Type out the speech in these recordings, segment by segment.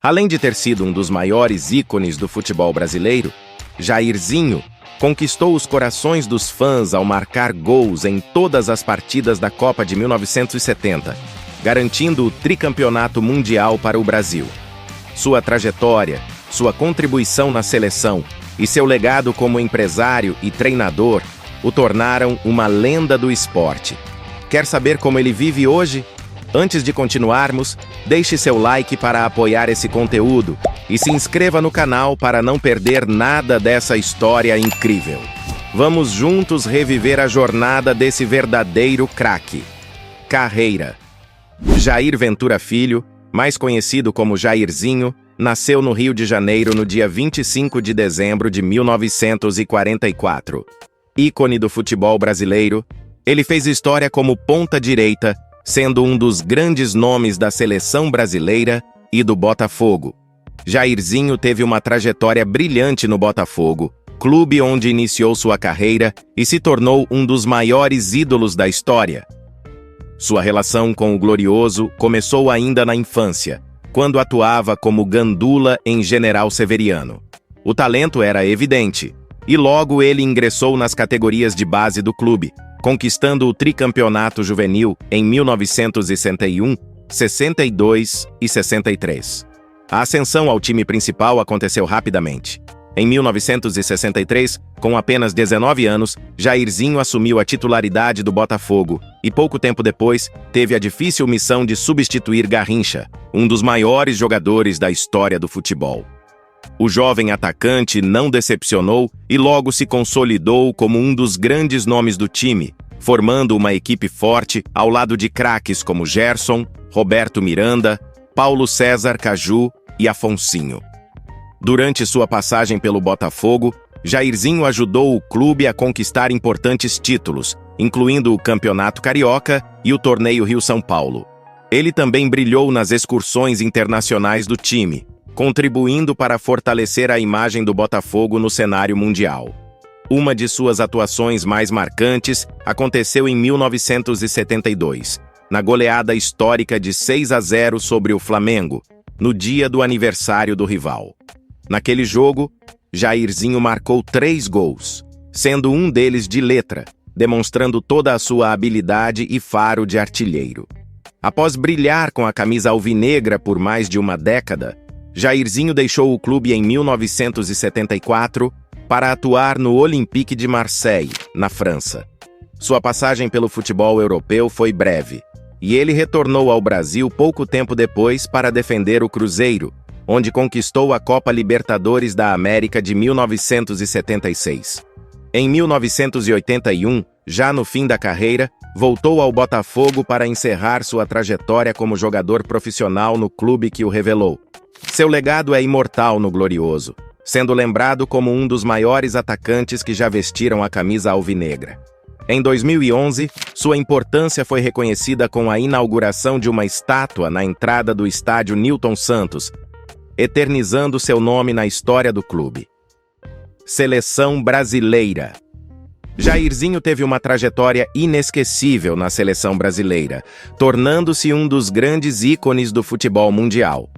Além de ter sido um dos maiores ícones do futebol brasileiro, Jairzinho conquistou os corações dos fãs ao marcar gols em todas as partidas da Copa de 1970, garantindo o tricampeonato mundial para o Brasil. Sua trajetória, sua contribuição na seleção e seu legado como empresário e treinador o tornaram uma lenda do esporte. Quer saber como ele vive hoje? Antes de continuarmos, deixe seu like para apoiar esse conteúdo e se inscreva no canal para não perder nada dessa história incrível. Vamos juntos reviver a jornada desse verdadeiro craque. Carreira. Jair Ventura Filho, mais conhecido como Jairzinho, nasceu no Rio de Janeiro no dia 25 de dezembro de 1944. Ícone do futebol brasileiro, ele fez história como ponta-direita, sendo um dos grandes nomes da seleção brasileira e do Botafogo. Jairzinho teve uma trajetória brilhante no Botafogo, clube onde iniciou sua carreira e se tornou um dos maiores ídolos da história. Sua relação com o Glorioso começou ainda na infância, quando atuava como gandula em General Severiano. O talento era evidente, e logo ele ingressou nas categorias de base do clube, conquistando o tricampeonato juvenil em 1961, 62 e 63. A ascensão ao time principal aconteceu rapidamente. Em 1963, com apenas 19 anos, Jairzinho assumiu a titularidade do Botafogo e pouco tempo depois teve a difícil missão de substituir Garrincha, um dos maiores jogadores da história do futebol. O jovem atacante não decepcionou e logo se consolidou como um dos grandes nomes do time, formando uma equipe forte ao lado de craques como Gerson, Roberto Miranda, Paulo César Caju e Afonsinho. Durante sua passagem pelo Botafogo, Jairzinho ajudou o clube a conquistar importantes títulos, incluindo o Campeonato Carioca e o Torneio Rio-São Paulo. Ele também brilhou nas excursões internacionais do time, contribuindo para fortalecer a imagem do Botafogo no cenário mundial. Uma de suas atuações mais marcantes aconteceu em 1972, na goleada histórica de 6-0 sobre o Flamengo, no dia do aniversário do rival. Naquele jogo, Jairzinho marcou 3 gols, sendo um deles de letra, demonstrando toda a sua habilidade e faro de artilheiro. Após brilhar com a camisa alvinegra por mais de uma década, Jairzinho deixou o clube em 1974 para atuar no Olympique de Marseille, na França. Sua passagem pelo futebol europeu foi breve, e ele retornou ao Brasil pouco tempo depois para defender o Cruzeiro, onde conquistou a Copa Libertadores da América de 1976. Em 1981, já no fim da carreira, voltou ao Botafogo para encerrar sua trajetória como jogador profissional no clube que o revelou. Seu legado é imortal no Glorioso, sendo lembrado como um dos maiores atacantes que já vestiram a camisa alvinegra. Em 2011, sua importância foi reconhecida com a inauguração de uma estátua na entrada do estádio Newton Santos, eternizando seu nome na história do clube. Seleção brasileira. Jairzinho teve uma trajetória inesquecível na seleção brasileira, tornando-se um dos grandes ícones do futebol mundial.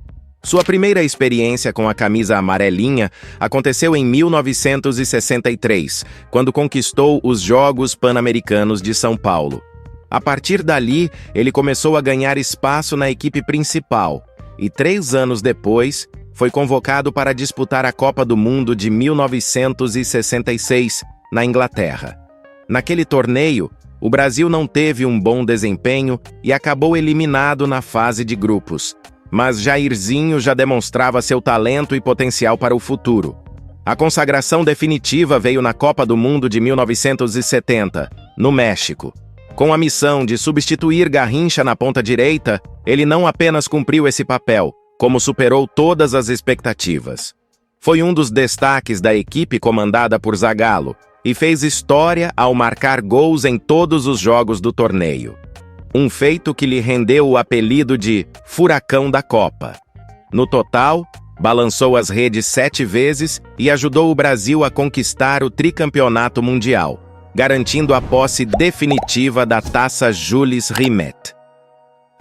Sua primeira experiência com a camisa amarelinha aconteceu em 1963, quando conquistou os Jogos Pan-Americanos de São Paulo. A partir dali, ele começou a ganhar espaço na equipe principal e 3 anos depois, foi convocado para disputar a Copa do Mundo de 1966, na Inglaterra. Naquele torneio, o Brasil não teve um bom desempenho e acabou eliminado na fase de grupos. Mas Jairzinho já demonstrava seu talento e potencial para o futuro. A consagração definitiva veio na Copa do Mundo de 1970, no México. Com a missão de substituir Garrincha na ponta direita, ele não apenas cumpriu esse papel, como superou todas as expectativas. Foi um dos destaques da equipe comandada por Zagallo e fez história ao marcar gols em todos os jogos do torneio. Um feito que lhe rendeu o apelido de Furacão da Copa. No total, balançou as redes 7 vezes e ajudou o Brasil a conquistar o tricampeonato mundial, garantindo a posse definitiva da Taça Jules Rimet.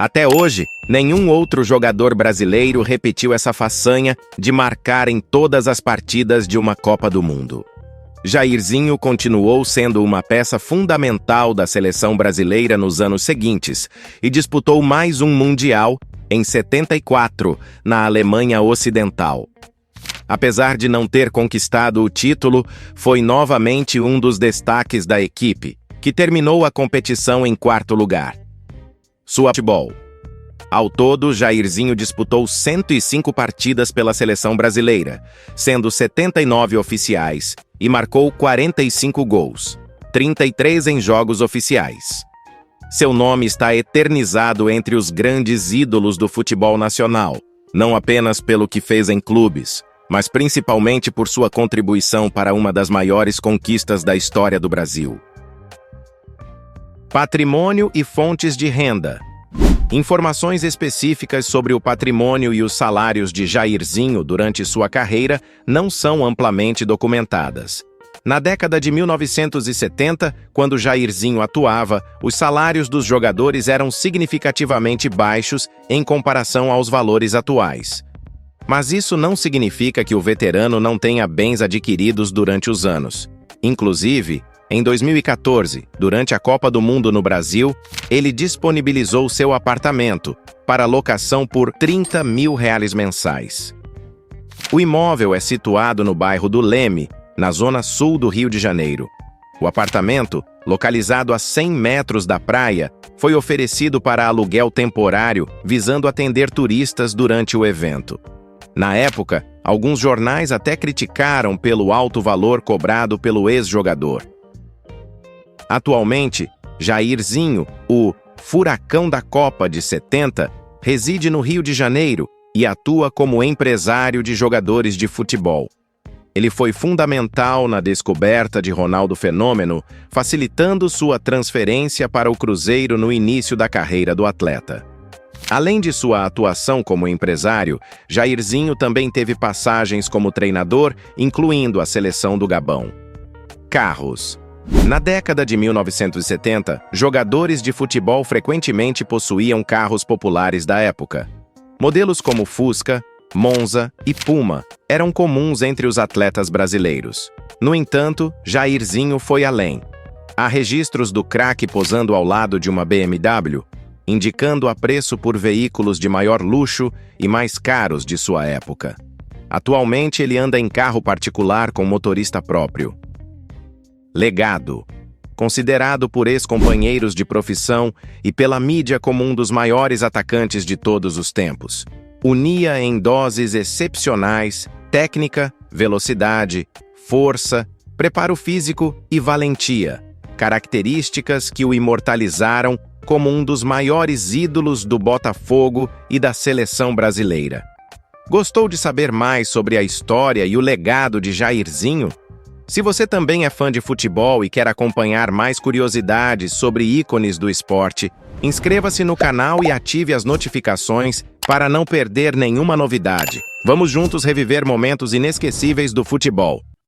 Até hoje, nenhum outro jogador brasileiro repetiu essa façanha de marcar em todas as partidas de uma Copa do Mundo. Jairzinho continuou sendo uma peça fundamental da seleção brasileira nos anos seguintes e disputou mais um Mundial, em 74, na Alemanha Ocidental. Apesar de não ter conquistado o título, foi novamente um dos destaques da equipe, que terminou a competição em quarto lugar. Futebol. Ao todo, Jairzinho disputou 105 partidas pela seleção brasileira, sendo 79 oficiais, e marcou 45 gols, 33 em jogos oficiais. Seu nome está eternizado entre os grandes ídolos do futebol nacional, não apenas pelo que fez em clubes, mas principalmente por sua contribuição para uma das maiores conquistas da história do Brasil. Patrimônio e fontes de renda. Informações específicas sobre o patrimônio e os salários de Jairzinho durante sua carreira não são amplamente documentadas. Na década de 1970, quando Jairzinho atuava, os salários dos jogadores eram significativamente baixos em comparação aos valores atuais. Mas isso não significa que o veterano não tenha bens adquiridos durante os anos. Inclusive, em 2014, durante a Copa do Mundo no Brasil, ele disponibilizou seu apartamento para locação por R$30 mil mensais. O imóvel é situado no bairro do Leme, na zona sul do Rio de Janeiro. O apartamento, localizado a 100 metros da praia, foi oferecido para aluguel temporário, visando atender turistas durante o evento. Na época, alguns jornais até criticaram pelo alto valor cobrado pelo ex-jogador. Atualmente, Jairzinho, o Furacão da Copa de 70, reside no Rio de Janeiro e atua como empresário de jogadores de futebol. Ele foi fundamental na descoberta de Ronaldo Fenômeno, facilitando sua transferência para o Cruzeiro no início da carreira do atleta. Além de sua atuação como empresário, Jairzinho também teve passagens como treinador, incluindo a seleção do Gabão. Carros. Na década de 1970, jogadores de futebol frequentemente possuíam carros populares da época. Modelos como Fusca, Monza e Puma eram comuns entre os atletas brasileiros. No entanto, Jairzinho foi além. Há registros do craque posando ao lado de uma BMW, indicando apreço por veículos de maior luxo e mais caros de sua época. Atualmente, ele anda em carro particular com motorista próprio. Legado. Considerado por ex-companheiros de profissão e pela mídia como um dos maiores atacantes de todos os tempos, unia em doses excepcionais técnica, velocidade, força, preparo físico e valentia, características que o imortalizaram como um dos maiores ídolos do Botafogo e da seleção brasileira. Gostou de saber mais sobre a história e o legado de Jairzinho? Se você também é fã de futebol e quer acompanhar mais curiosidades sobre ícones do esporte, inscreva-se no canal e ative as notificações para não perder nenhuma novidade. Vamos juntos reviver momentos inesquecíveis do futebol.